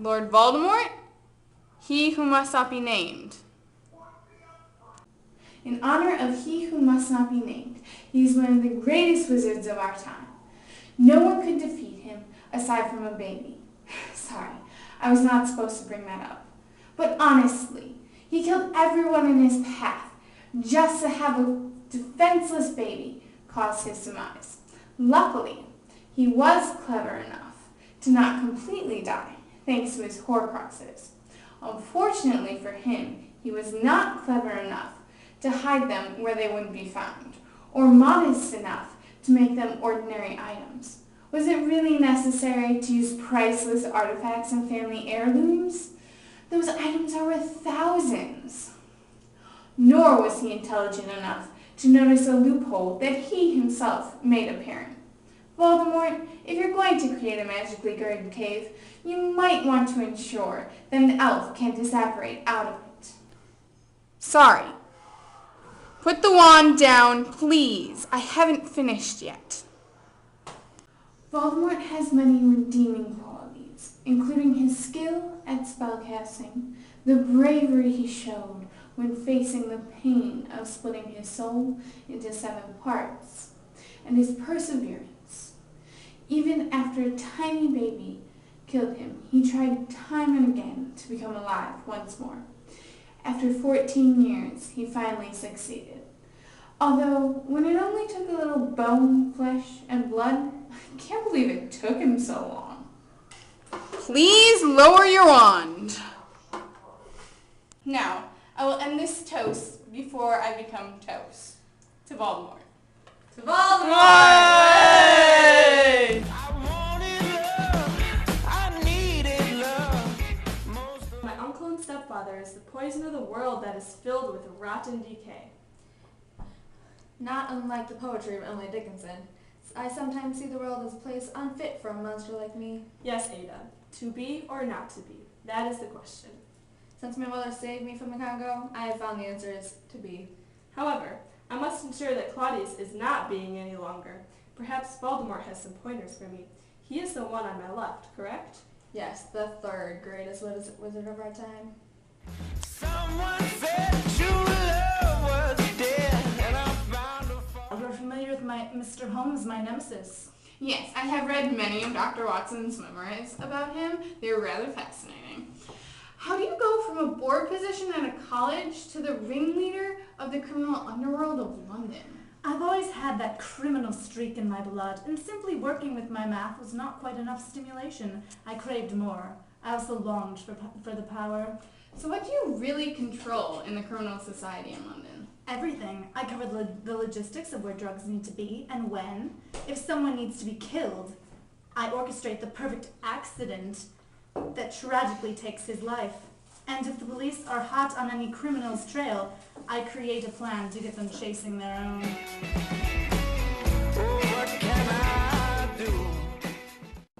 Lord Voldemort? He who must not be named. In honor of he who must not be named, he is one of the greatest wizards of our time. No one could defeat him aside from a baby. Sorry, I was not supposed to bring that up. But honestly, he killed everyone in his path just to have a defenseless baby cause his demise. Luckily, he was clever enough to not completely die, thanks to his Horcruxes. Unfortunately for him, he was not clever enough to hide them where they wouldn't be found, or modest enough to make them ordinary items. Was it really necessary to use priceless artifacts and family heirlooms? Those items are worth thousands. Nor was he intelligent enough to notice a loophole that he himself made apparent. Voldemort, if you're going to create a magically guarded cave, you might want to ensure that an elf can't disapparate out of it. Sorry. Put the wand down, please. I haven't finished yet. Voldemort has many redeeming qualities, including his skill at spellcasting, the bravery he showed when facing the pain of splitting his soul into 7 parts, and his perseverance. Even after a tiny baby killed him, he tried time and again to become alive once more. After 14 years, he finally succeeded. Although, when it only took a little bone, flesh, and blood, I can't believe it took him so long. Please lower your wand. Now, I will end this toast before I become toast. To Voldemort. To Voldemort! Yay! My uncle and stepfather is the poison of the world that is filled with rot and decay. Not unlike the poetry of Emily Dickinson, I sometimes see the world as a place unfit for a monster like me. Yes, Ada. To be or not to be? That is the question. Since my mother saved me from the Congo, I have found the answer is to be. However, I must ensure that Claudius is not being any longer. Perhaps Voldemort has some pointers for me. He is the one on my left, correct? Yes, the 3rd greatest wizard of our time. Someone said true love was dead, and I found a You're familiar with Mr. Holmes, my nemesis. Yes, I have read many of Dr. Watson's memoirs about him. They're rather fascinating. How do you go from a board position at a college to the ringleader of the criminal underworld of London? I've always had that criminal streak in my blood, and simply working with my math was not quite enough stimulation. I craved more. I also longed for the power. So what do you really control in the criminal society in London? Everything. I cover the logistics of where drugs need to be and when. If someone needs to be killed, I orchestrate the perfect accident that tragically takes his life. And if the police are hot on any criminal's trail, I create a plan to get them chasing their own. what can I do?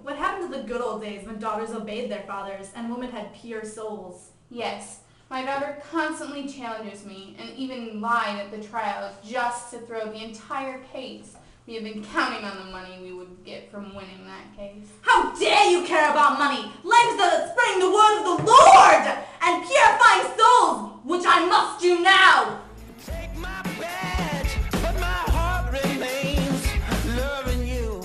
What happened to the good old days when daughters obeyed their fathers and women had pure souls? Yes, my daughter constantly challenges me and even lied at the trial just to throw the entire case. We have been counting on the money we would get from winning that case. How dare you care about money? Life is about spreading the word of the Lord and purifying souls, which I must do now. Take my badge, but my heart remains loving you.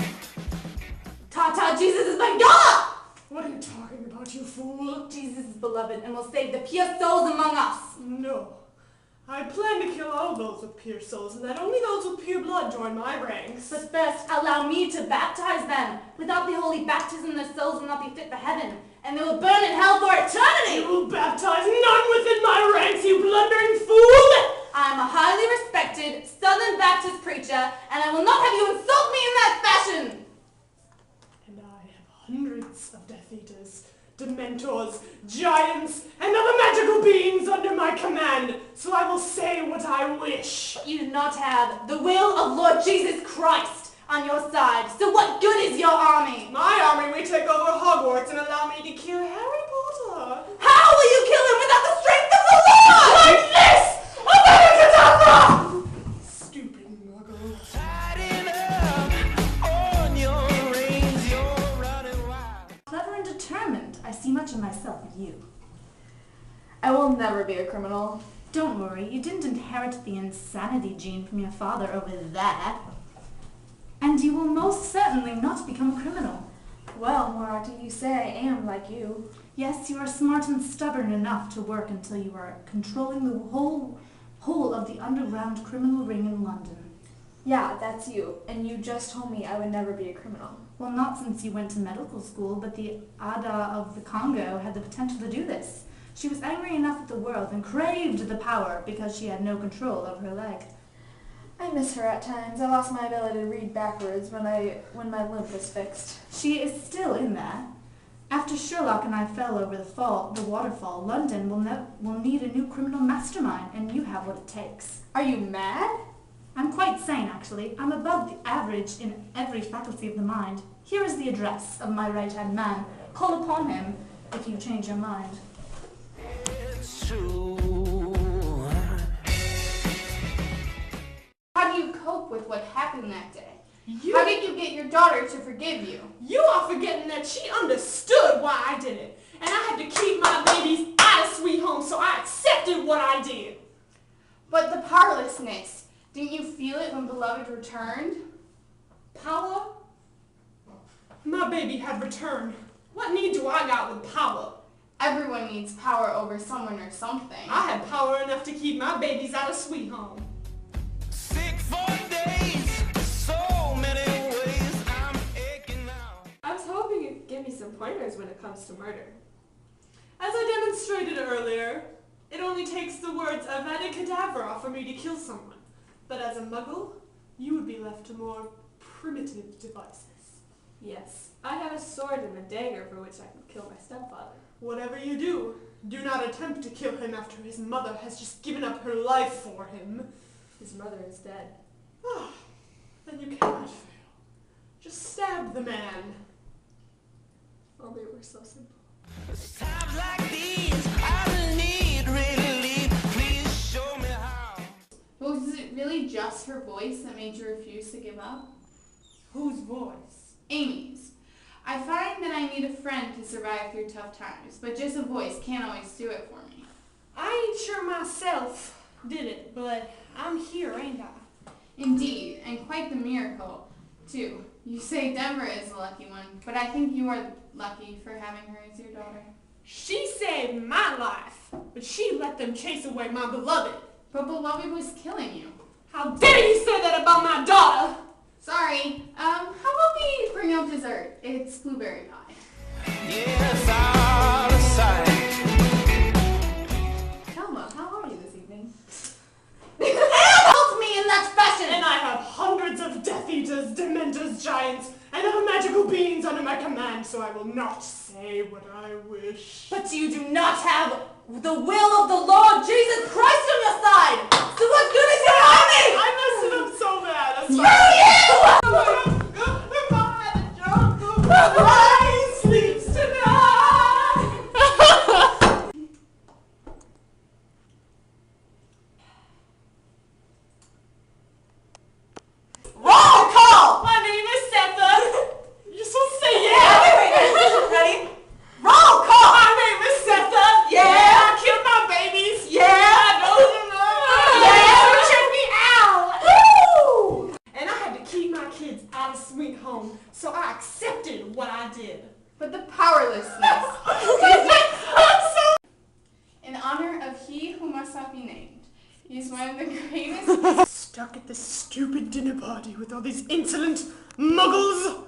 Ta-ta, Jesus is my God! What are you talking about, you fool? Jesus is beloved and will save the pure souls among us. No. I plan to kill all those with pure souls, and that only those with pure blood join my ranks. But first, allow me to baptize them. Without the holy baptism, their souls will not be fit for heaven, and they will burn in hell for eternity. You will baptize none within my ranks, you blundering fool! I am a highly respected Southern Baptist preacher, and I will not have you insult me in that fashion. And I have hundreds of Death Eaters, Dementors, Giants, and other magical beings under my command, so I will say what I wish. You do not have the will of Lord Jesus Christ on your side, so what good is your army? My army may take over Hogwarts and allow me to kill Harry Potter. How will you kill him without the strength of the Lord? Like this! Avada-Kedavra! Stupid muggle. Tighten up on your reins, you're running wild. Clever and determined. I see much in my will never be a criminal. Don't worry, you didn't inherit the insanity gene from your father over there. And you will most certainly not become a criminal. Well, Moriarty, you say I am like you. Yes, you are smart and stubborn enough to work until you are controlling the whole of the underground criminal ring in London. Yeah, that's you. And you just told me I would never be a criminal. Well, not since you went to medical school, but the Ada of the Congo had the potential to do this. She was angry enough at the world and craved the power because she had no control over her leg. I miss her at times. I lost my ability to read backwards when my limp was fixed. She is still in there. After Sherlock and I fell over the waterfall, London will need a new criminal mastermind, and you have what it takes. Are you mad? I'm quite sane, actually. I'm above the average in every faculty of the mind. Here is the address of my right-hand man. Call upon him if you change your mind. It's true. How do you cope with what happened that day? How did you get your daughter to forgive you? You are forgetting that she understood why I did it. And I had to keep my babies out of Sweet Home, so I accepted what I did. But the powerlessness, didn't you feel it when Beloved returned? Power? My baby had returned. What need do I got with power? Everyone needs power over someone or something. I had power enough to keep my babies out of Sweet Home. Sick for days, so many ways I'm aching now. I was hoping you could give me some pointers when it comes to murder. As I demonstrated earlier, it only takes the words Avada Kedavra for me to kill someone. But as a muggle, you would be left to more primitive devices. Yes, I have a sword and a dagger for which I can kill my stepfather. Whatever you do, do not attempt to kill him after his mother has just given up her life for him. His mother is dead. Ah, then you cannot fail. Just stab the man. Only it were so simple. Times like these, I need relief. Please show me how. Was it really just her voice that made you refuse to give up? Whose voice? Amy's. I find that I need a friend to survive through tough times, but just a voice can't always do it for me. I ain't sure myself did it, but I'm here, ain't I? Indeed, and quite the miracle, too. You say Deborah is the lucky one, but I think you are lucky for having her as your daughter. She saved my life, but she let them chase away my beloved. But Beloved was killing you. How dare you say that about my daughter? Sorry, how about we bring out dessert? It's blueberry pie. Yes, out of sight. Thelma, how are you this evening? Help me in that fashion! And I have hundreds of Death Eaters, Dementors, Giants, and other magical beings under my command, so I will not say what I wish. But you do not have the will of the Lord Jesus Christ on your side! So what good is your army? I messed it up so bad. I'm Screw sorry. you! Goodbye, sleeps tonight. Roll call! My name is Setha. You're supposed to say yeah. Wait, ready? Roll call! My name is Setha. Yeah. I killed my babies. Yeah. I don't know. Yeah. Check me out. Woo! And I had to keep my kids out of Sweet Home, so I accepted what I did. But the powerlessness. In honor of he who must not be named, he is one of the greatest. Stuck at this stupid dinner party with all these insolent muggles.